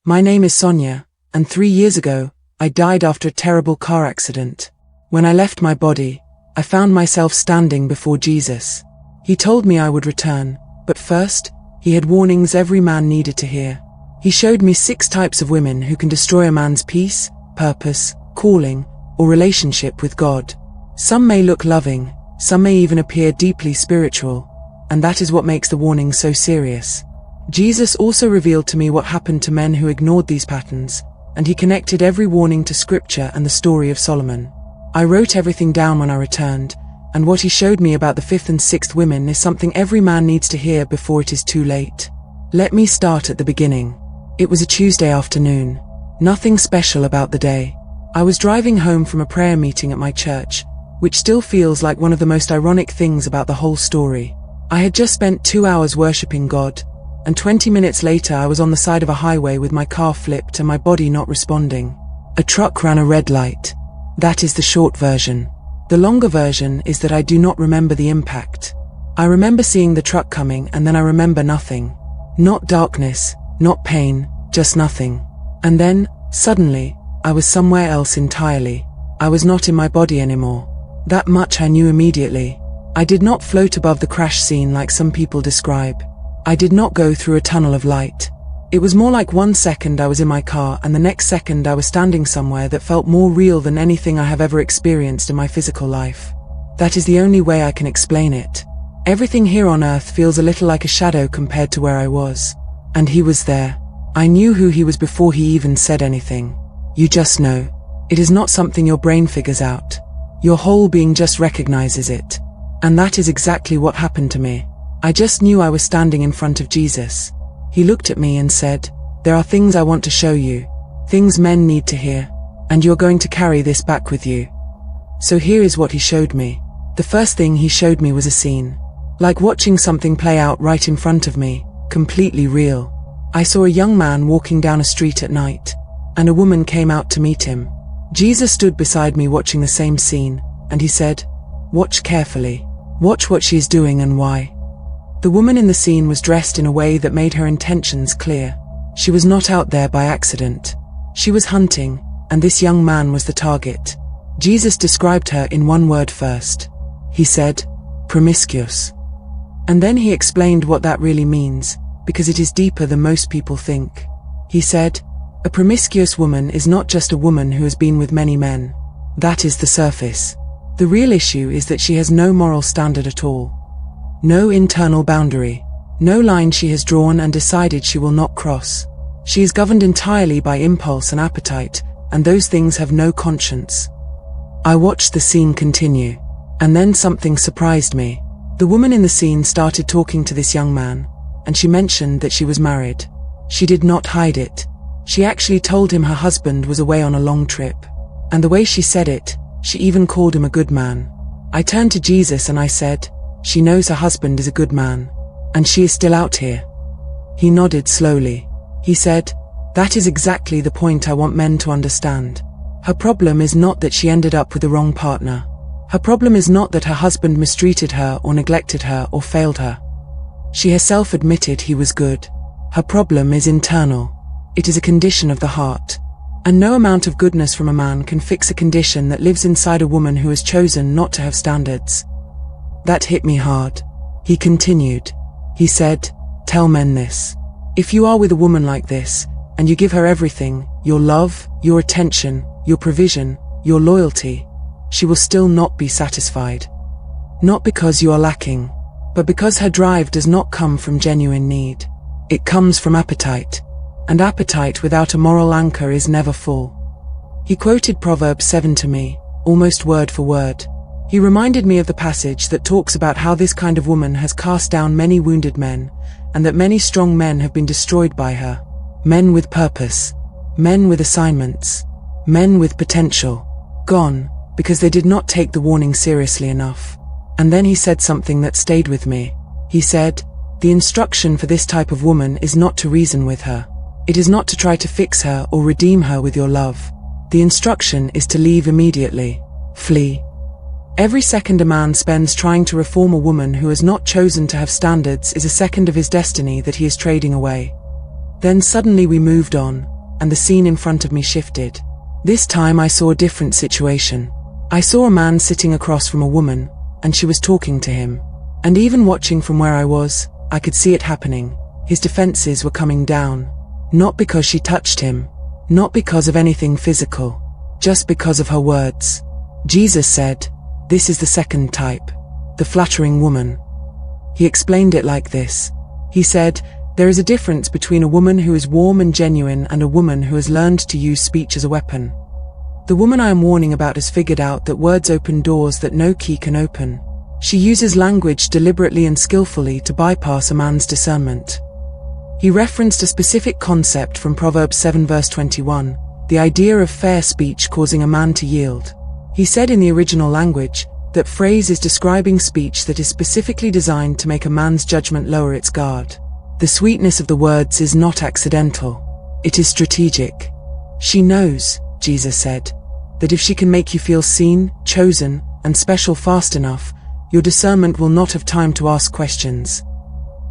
My name is Sonya, and 3 years ago, I died after a terrible car accident. When I left my body, I found myself standing before Jesus. He told me I would return, but first, he had warnings every man needed to hear. He showed me 6 types of women who can destroy a man's peace, purpose, calling, or relationship with God. Some may look loving, some may even appear deeply spiritual, and that is what makes the warning so serious. Jesus also revealed to me what happened to men who ignored these patterns, and he connected every warning to scripture and the story of Solomon. I wrote everything down when I returned, and what he showed me about the 5th and 6th women is something every man needs to hear before it is too late. Let me start at the beginning. It was a Tuesday afternoon. Nothing special about the day. I was driving home from a prayer meeting at my church, which still feels like one of the most ironic things about the whole story. I had just spent 2 hours worshipping God, and 20 minutes later I was on the side of a highway with my car flipped and my body not responding. A truck ran a red light. That is the short version. The longer version is that I do not remember the impact. I remember seeing the truck coming and then I remember nothing. Not darkness, not pain, just nothing. And then, suddenly, I was somewhere else entirely. I was not in my body anymore. That much I knew immediately. I did not float above the crash scene like some people describe. I did not go through a tunnel of light. It was more like 1 second I was in my car and the next second I was standing somewhere that felt more real than anything I have ever experienced in my physical life. That is the only way I can explain it. Everything here on earth feels a little like a shadow compared to where I was. And he was there. I knew who he was before he even said anything. You just know. It is not something your brain figures out. Your whole being just recognizes it. And that is exactly what happened to me. I just knew I was standing in front of Jesus. He looked at me and said, "There are things I want to show you. Things men need to hear. And you're going to carry this back with you." So here is what he showed me. The first thing he showed me was a scene. Like watching something play out right in front of me, completely real. I saw a young man walking down a street at night, and a woman came out to meet him. Jesus stood beside me watching the same scene, and he said, "Watch carefully. Watch what she is doing and why." The woman in the scene was dressed in a way that made her intentions clear. She was not out there by accident. She was hunting, and this young man was the target. Jesus described her in one word first. He said, promiscuous. And then he explained what that really means, because it is deeper than most people think. He said, a promiscuous woman is not just a woman who has been with many men. That is the surface. The real issue is that she has no moral standard at all. No internal boundary. No line she has drawn and decided she will not cross. She is governed entirely by impulse and appetite, and those things have no conscience. I watched the scene continue. And then something surprised me. The woman in the scene started talking to this young man, and she mentioned that she was married. She did not hide it. She actually told him her husband was away on a long trip. And the way she said it, she even called him a good man. I turned to Jesus and I said, "She knows her husband is a good man. And she is still out here." He nodded slowly. He said, "That is exactly the point I want men to understand. Her problem is not that she ended up with the wrong partner. Her problem is not that her husband mistreated her or neglected her or failed her. She herself admitted he was good. Her problem is internal. It is a condition of the heart. And no amount of goodness from a man can fix a condition that lives inside a woman who has chosen not to have standards." That hit me hard. He continued. He said, "Tell men this. If you are with a woman like this, and you give her everything, your love, your attention, your provision, your loyalty, she will still not be satisfied. Not because you are lacking, but because her drive does not come from genuine need. It comes from appetite. And appetite without a moral anchor is never full." He quoted Proverbs 7 to me, almost word for word. He reminded me of the passage that talks about how this kind of woman has cast down many wounded men, and that many strong men have been destroyed by her. Men with purpose. Men with assignments. Men with potential. Gone, because they did not take the warning seriously enough. And then he said something that stayed with me. He said, "The instruction for this type of woman is not to reason with her. It is not to try to fix her or redeem her with your love. The instruction is to leave immediately. Flee." Every second a man spends trying to reform a woman who has not chosen to have standards is a second of his destiny that he is trading away. Then suddenly we moved on, and the scene in front of me shifted. This time I saw a different situation. I saw a man sitting across from a woman, and she was talking to him. And even watching from where I was, I could see it happening. His defenses were coming down. Not because she touched him. Not because of anything physical. Just because of her words. Jesus said, "This is the second type. The flattering woman." He explained it like this. He said, there is a difference between a woman who is warm and genuine and a woman who has learned to use speech as a weapon. The woman I am warning about has figured out that words open doors that no key can open. She uses language deliberately and skillfully to bypass a man's discernment. He referenced a specific concept from Proverbs 7 verse 21, the idea of fair speech causing a man to yield. He said in the original language, that phrase is describing speech that is specifically designed to make a man's judgment lower its guard. The sweetness of the words is not accidental. It is strategic. She knows, Jesus said, that if she can make you feel seen, chosen, and special fast enough, your discernment will not have time to ask questions.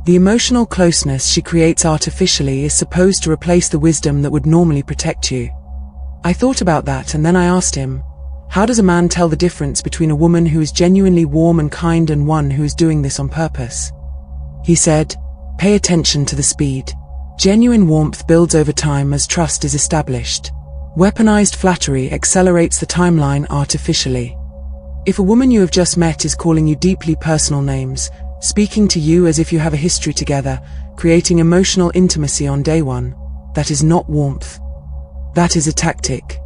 The emotional closeness she creates artificially is supposed to replace the wisdom that would normally protect you. I thought about that and then I asked him, how does a man tell the difference between a woman who is genuinely warm and kind and one who is doing this on purpose? He said, pay attention to the speed. Genuine warmth builds over time as trust is established. Weaponized flattery accelerates the timeline artificially. If a woman you have just met is calling you deeply personal names, speaking to you as if you have a history together, creating emotional intimacy on day one, that is not warmth. That is a tactic.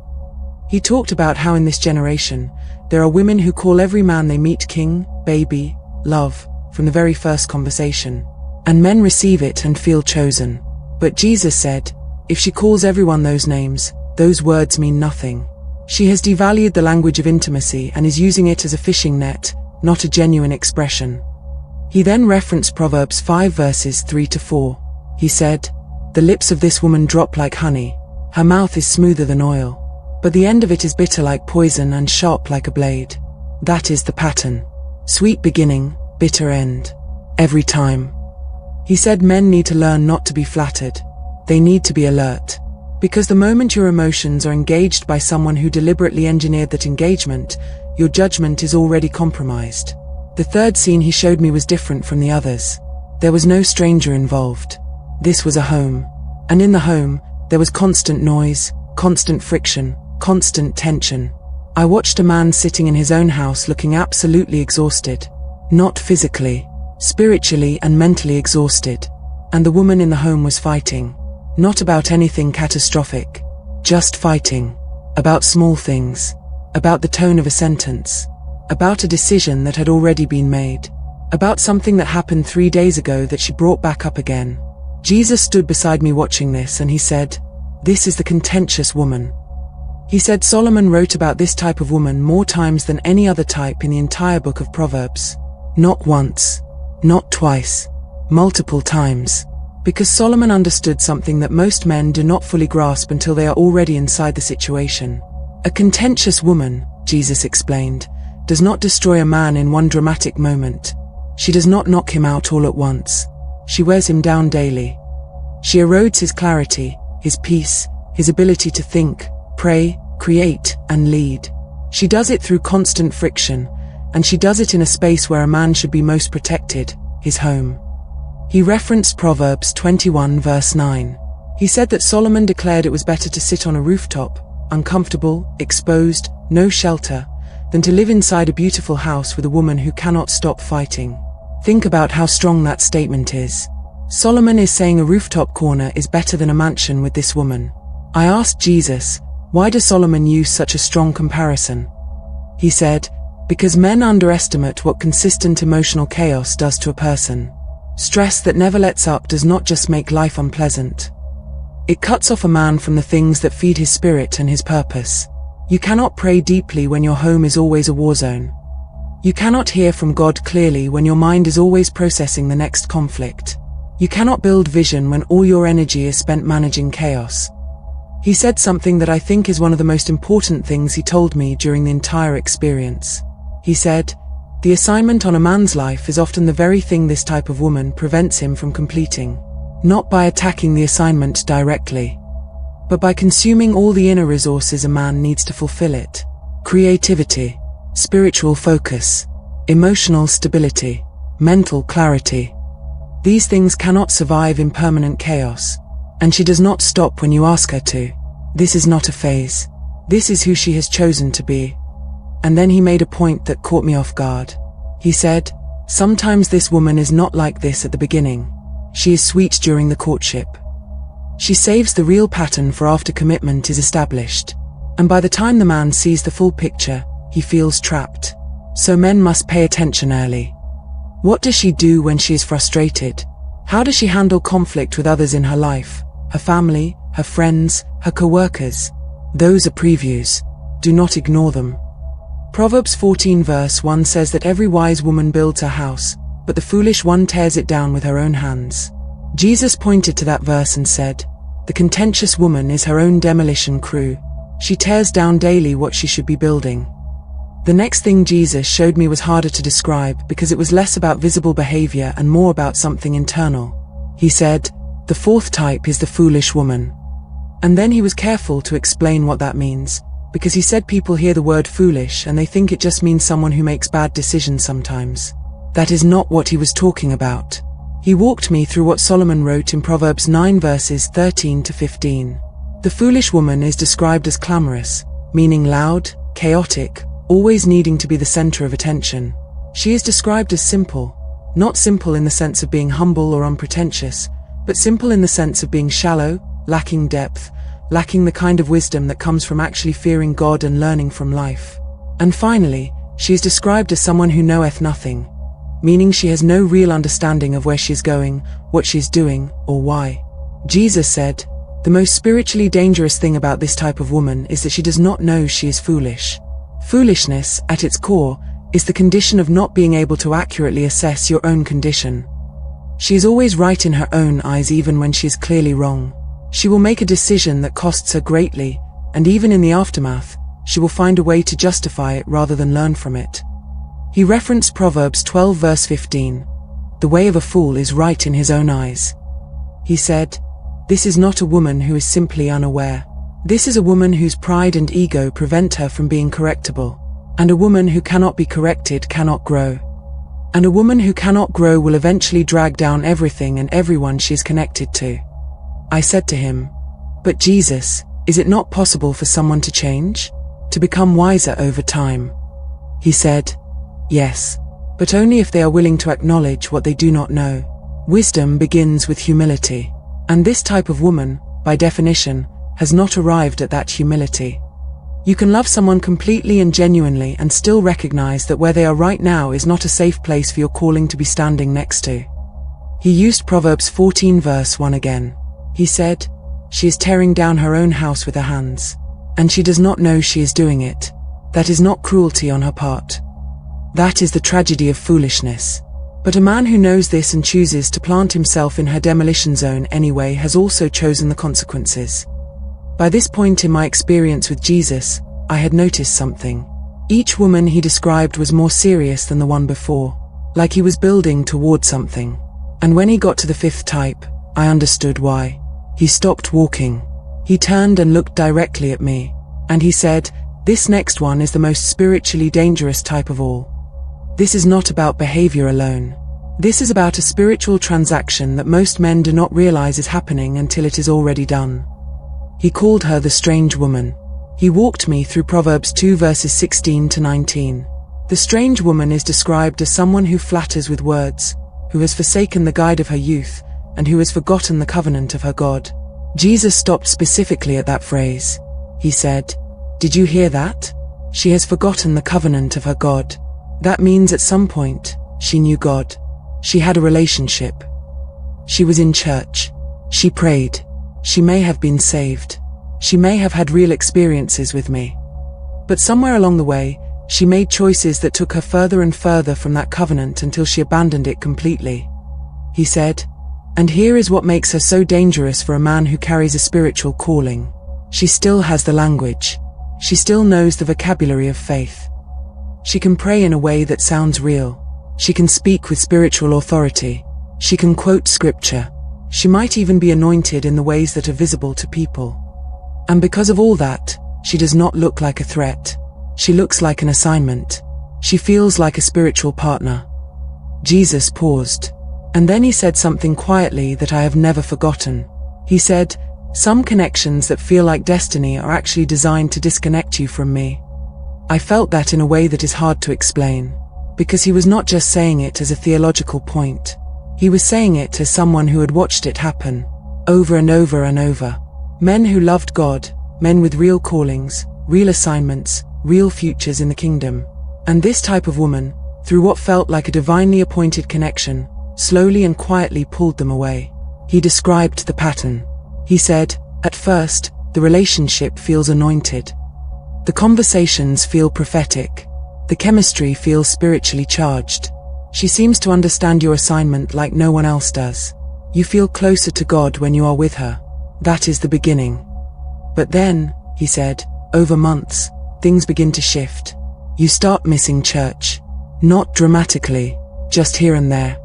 He talked about how in this generation, there are women who call every man they meet king, baby, love, from the very first conversation. And men receive it and feel chosen. But Jesus said, if she calls everyone those names, those words mean nothing. She has devalued the language of intimacy and is using it as a fishing net, not a genuine expression. He then referenced Proverbs 5 verses 3 to 4. He said, the lips of this woman drop like honey. Her mouth is smoother than oil. But the end of it is bitter like poison and sharp like a blade. That is the pattern. Sweet beginning, bitter end. Every time. He said men need to learn not to be flattered. They need to be alert. Because the moment your emotions are engaged by someone who deliberately engineered that engagement, your judgment is already compromised. The third scene he showed me was different from the others. There was no stranger involved. This was a home. And in the home, there was constant noise, constant friction, constant tension. I watched a man sitting in his own house looking absolutely exhausted. Not physically, spiritually and mentally exhausted. And the woman in the home was fighting. Not about anything catastrophic. Just fighting. About small things. About the tone of a sentence. About a decision that had already been made. About something that happened 3 days ago that she brought back up again. Jesus stood beside me watching this and he said, this is the contentious woman. He said Solomon wrote about this type of woman more times than any other type in the entire book of Proverbs. Not once. Not twice. Multiple times. Because Solomon understood something that most men do not fully grasp until they are already inside the situation. A contentious woman, Jesus explained, does not destroy a man in one dramatic moment. She does not knock him out all at once. She wears him down daily. She erodes his clarity, his peace, his ability to think, pray, create, and lead. She does it through constant friction, and she does it in a space where a man should be most protected, his home. He referenced Proverbs 21 verse 9. He said that Solomon declared it was better to sit on a rooftop, uncomfortable, exposed, no shelter, than to live inside a beautiful house with a woman who cannot stop fighting. Think about how strong that statement is. Solomon is saying a rooftop corner is better than a mansion with this woman. I asked Jesus, why does Solomon use such a strong comparison? He said, because men underestimate what consistent emotional chaos does to a person. Stress that never lets up does not just make life unpleasant. It cuts off a man from the things that feed his spirit and his purpose. You cannot pray deeply when your home is always a war zone. You cannot hear from God clearly when your mind is always processing the next conflict. You cannot build vision when all your energy is spent managing chaos. He said something that I think is one of the most important things he told me during the entire experience. He said, the assignment on a man's life is often the very thing this type of woman prevents him from completing. Not by attacking the assignment directly, but by consuming all the inner resources a man needs to fulfill it. Creativity, spiritual focus, emotional stability, mental clarity. These things cannot survive in permanent chaos, and she does not stop when you ask her to. This is not a phase. This is who she has chosen to be. And then he made a point that caught me off guard. He said, "Sometimes this woman is not like this at the beginning. She is sweet during the courtship. She saves the real pattern for after commitment is established. And by the time the man sees the full picture, he feels trapped. So men must pay attention early. What does she do when she is frustrated? How does she handle conflict with others in her life, her family, her friends, her co-workers? Those are previews. Do not ignore them." Proverbs 14 verse 1 says that every wise woman builds her house, but the foolish one tears it down with her own hands. Jesus pointed to that verse and said, "The contentious woman is her own demolition crew. She tears down daily what she should be building." The next thing Jesus showed me was harder to describe because it was less about visible behavior and more about something internal. He said, "The fourth type is the foolish woman." And then he was careful to explain what that means, because he said people hear the word foolish and they think it just means someone who makes bad decisions sometimes. That is not what he was talking about. He walked me through what Solomon wrote in Proverbs 9 verses 13 to 15. The foolish woman is described as clamorous, meaning loud, chaotic, always needing to be the center of attention. She is described as simple, not simple in the sense of being humble or unpretentious, but simple in the sense of being shallow, lacking depth, lacking the kind of wisdom that comes from actually fearing God and learning from life. And finally, she is described as someone who knoweth nothing, meaning she has no real understanding of where she is going, what she is doing, or why. Jesus said, "The most spiritually dangerous thing about this type of woman is that she does not know she is foolish." Foolishness, at its core, is the condition of not being able to accurately assess your own condition. She is always right in her own eyes even when she is clearly wrong. She will make a decision that costs her greatly, and even in the aftermath, she will find a way to justify it rather than learn from it. He referenced Proverbs 12 verse 15. "The way of a fool is right in his own eyes." He said, "This is not a woman who is simply unaware. This is a woman whose pride and ego prevent her from being correctable. And a woman who cannot be corrected cannot grow. And a woman who cannot grow will eventually drag down everything and everyone she is connected to." I said to him, "But Jesus, is it not possible for someone to change? To become wiser over time?" He said, "Yes, but only if they are willing to acknowledge what they do not know. Wisdom begins with humility. And this type of woman, by definition, has not arrived at that humility. You can love someone completely and genuinely and still recognize that where they are right now is not a safe place for your calling to be standing next to." He used Proverbs 14 verse 1 again. He said, "She is tearing down her own house with her hands. And she does not know she is doing it. That is not cruelty on her part. That is the tragedy of foolishness. But a man who knows this and chooses to plant himself in her demolition zone anyway has also chosen the consequences." By this point in my experience with Jesus, I had noticed something. Each woman he described was more serious than the one before, like he was building toward something. And when he got to the fifth type, I understood why. He stopped walking. He turned and looked directly at me. And he said, "This next one is the most spiritually dangerous type of all. This is not about behavior alone. This is about a spiritual transaction that most men do not realize is happening until it is already done." He called her the strange woman. He walked me through Proverbs 2 verses 16 to 19. The strange woman is described as someone who flatters with words, who has forsaken the guide of her youth, and who has forgotten the covenant of her God. Jesus stopped specifically at that phrase. He said, "Did you hear that? She has forgotten the covenant of her God." That means at some point, she knew God. She had a relationship. She was in church. She prayed. She may have been saved. She may have had real experiences with me. But somewhere along the way, she made choices that took her further and further from that covenant until she abandoned it completely. He said, "And here is what makes her so dangerous for a man who carries a spiritual calling. She still has the language. She still knows the vocabulary of faith. She can pray in a way that sounds real. She can speak with spiritual authority. She can quote scripture. She might even be anointed in the ways that are visible to people. And because of all that, she does not look like a threat. She looks like an assignment. She feels like a spiritual partner. Jesus paused. And then he said something quietly that I have never forgotten. He said, "Some connections that feel like destiny are actually designed to disconnect you from me." I felt that in a way that is hard to explain. Because he was not just saying it as a theological point. He was saying it as someone who had watched it happen. Over and over and over. Men who loved God, men with real callings, real assignments, real futures in the kingdom. And this type of woman, through what felt like a divinely appointed connection, slowly and quietly pulled them away. He described the pattern. He said, "At first, the relationship feels anointed. The conversations feel prophetic. The chemistry feels spiritually charged. She seems to understand your assignment like no one else does. You feel closer to God when you are with her. That is the beginning. But then," he said, "over months, things begin to shift. You start missing church. Not dramatically, just here and there.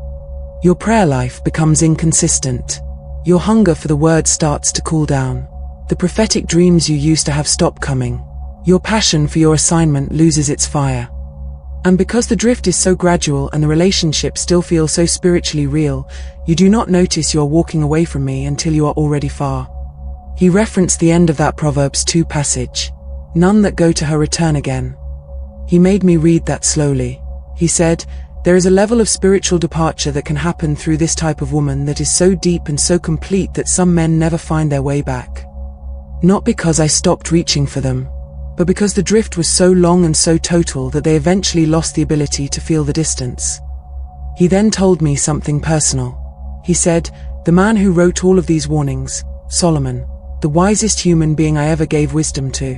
Your prayer life becomes inconsistent. Your hunger for the word starts to cool down. The prophetic dreams you used to have stop coming. Your passion for your assignment loses its fire. And because the drift is so gradual and the relationship still feels so spiritually real, you do not notice you are walking away from me until you are already far." He referenced the end of that Proverbs 2 passage. "None that go to her return again." He made me read that slowly. He said, "There is a level of spiritual departure that can happen through this type of woman that is so deep and so complete that some men never find their way back. Not because I stopped reaching for them, but because the drift was so long and so total that they eventually lost the ability to feel the distance." He then told me something personal. He said, "The man who wrote all of these warnings, Solomon, the wisest human being I ever gave wisdom to.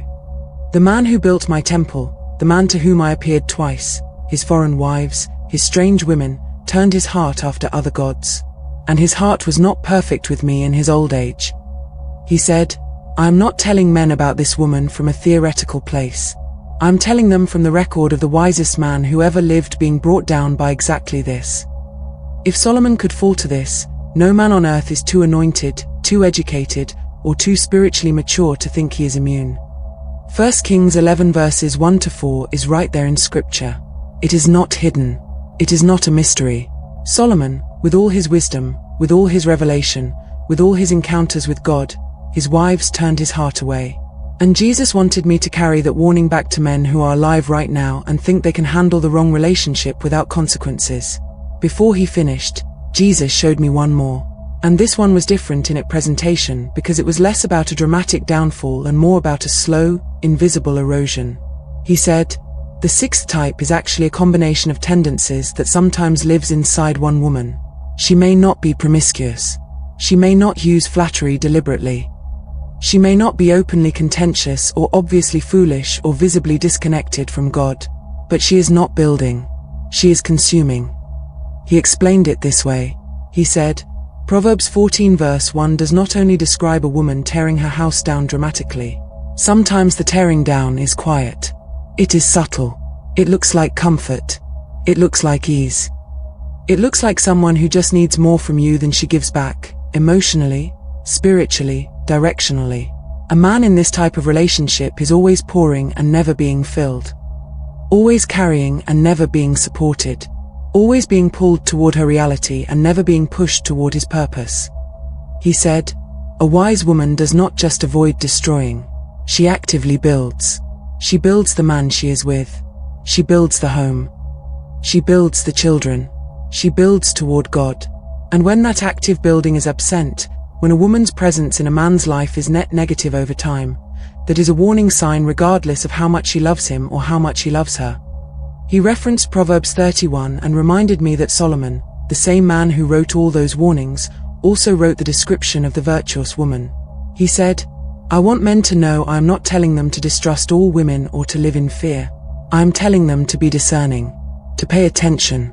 The man who built my temple, the man to whom I appeared twice, his foreign wives, his strange women, turned his heart after other gods. And his heart was not perfect with me in his old age." He said, "I am not telling men about this woman from a theoretical place. I am telling them from the record of the wisest man who ever lived being brought down by exactly this. If Solomon could fall to this, no man on earth is too anointed, too educated, or too spiritually mature to think he is immune." 1 Kings 11 verses 1-4 is right there in scripture. It is not hidden. It is not a mystery. Solomon, with all his wisdom, with all his revelation, with all his encounters with God, his wives turned his heart away. And Jesus wanted me to carry that warning back to men who are alive right now and think they can handle the wrong relationship without consequences. Before he finished, Jesus showed me one more. And this one was different in its presentation because it was less about a dramatic downfall and more about a slow, invisible erosion. He said, "The sixth type is actually a combination of tendencies that sometimes lives inside one woman. She may not be promiscuous. She may not use flattery deliberately. She may not be openly contentious or obviously foolish or visibly disconnected from God. But she is not building. She is consuming." He explained it this way. He said, Proverbs 14 verse 1 does not only describe a woman tearing her house down dramatically. Sometimes the tearing down is quiet. It is subtle. It looks like comfort. It looks like ease. It looks like someone who just needs more from you than she gives back, emotionally, spiritually, directionally. A man in this type of relationship is always pouring and never being filled. Always carrying and never being supported. Always being pulled toward her reality and never being pushed toward his purpose. He said, "A wise woman does not just avoid destroying. She actively builds. She builds the man she is with. She builds the home. She builds the children. She builds toward God." And when that active building is absent, when a woman's presence in a man's life is net negative over time, that is a warning sign regardless of how much she loves him or how much he loves her. He referenced Proverbs 31 and reminded me that Solomon, the same man who wrote all those warnings, also wrote the description of the virtuous woman. He said, "I want men to know I am not telling them to distrust all women or to live in fear. I am telling them to be discerning, to pay attention,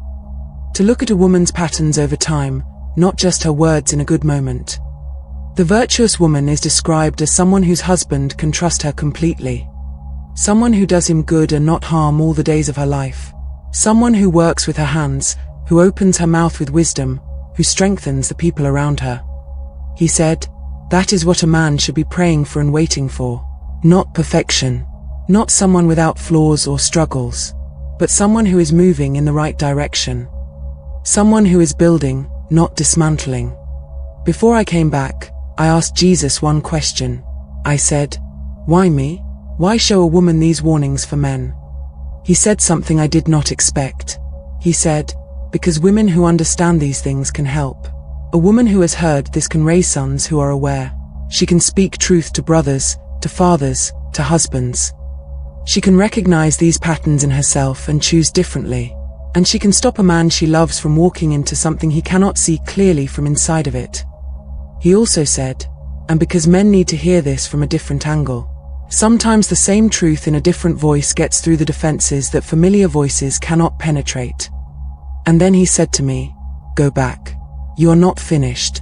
to look at a woman's patterns over time, not just her words in a good moment." The virtuous woman is described as someone whose husband can trust her completely. Someone who does him good and not harm all the days of her life. Someone who works with her hands, who opens her mouth with wisdom, who strengthens the people around her. He said, That is what a man should be praying for and waiting for. Not perfection. Not someone without flaws or struggles. But someone who is moving in the right direction. Someone who is building, not dismantling. Before I came back, I asked Jesus one question. I said, "Why me? Why show a woman these warnings for men?" He said something I did not expect. He said, "Because women who understand these things can help. A woman who has heard this can raise sons who are aware. She can speak truth to brothers, to fathers, to husbands. She can recognize these patterns in herself and choose differently. And she can stop a man she loves from walking into something he cannot see clearly from inside of it." He also said, "And because men need to hear this from a different angle. Sometimes the same truth in a different voice gets through the defenses that familiar voices cannot penetrate." And then he said to me, "Go back. You are not finished."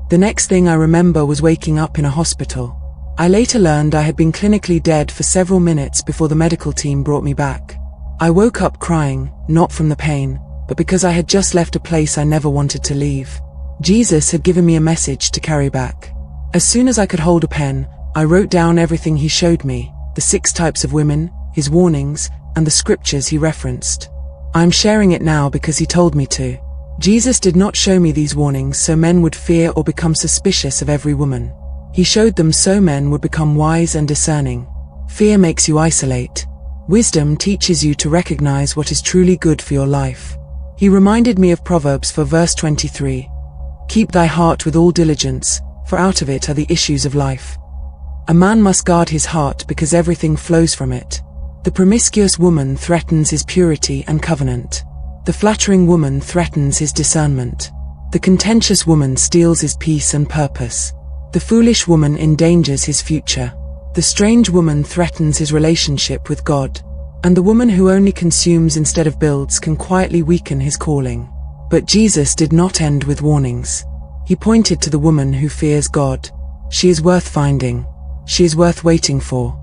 The next thing I remember was waking up in a hospital. I later learned I had been clinically dead for several minutes before the medical team brought me back. I woke up crying, not from the pain, but because I had just left a place I never wanted to leave. Jesus had given me a message to carry back. As soon as I could hold a pen, I wrote down everything he showed me, the 6 types of women, his warnings, and the scriptures he referenced. I am sharing it now because he told me to. Jesus did not show me these warnings so men would fear or become suspicious of every woman. He showed them so men would become wise and discerning. Fear makes you isolate. Wisdom teaches you to recognize what is truly good for your life. He reminded me of Proverbs 4 verse 23. "Keep thy heart with all diligence, for out of it are the issues of life." A man must guard his heart because everything flows from it. The promiscuous woman threatens his purity and covenant. The flattering woman threatens his discernment. The contentious woman steals his peace and purpose. The foolish woman endangers his future. The strange woman threatens his relationship with God. And the woman who only consumes instead of builds can quietly weaken his calling. But Jesus did not end with warnings. He pointed to the woman who fears God. She is worth finding. She is worth waiting for.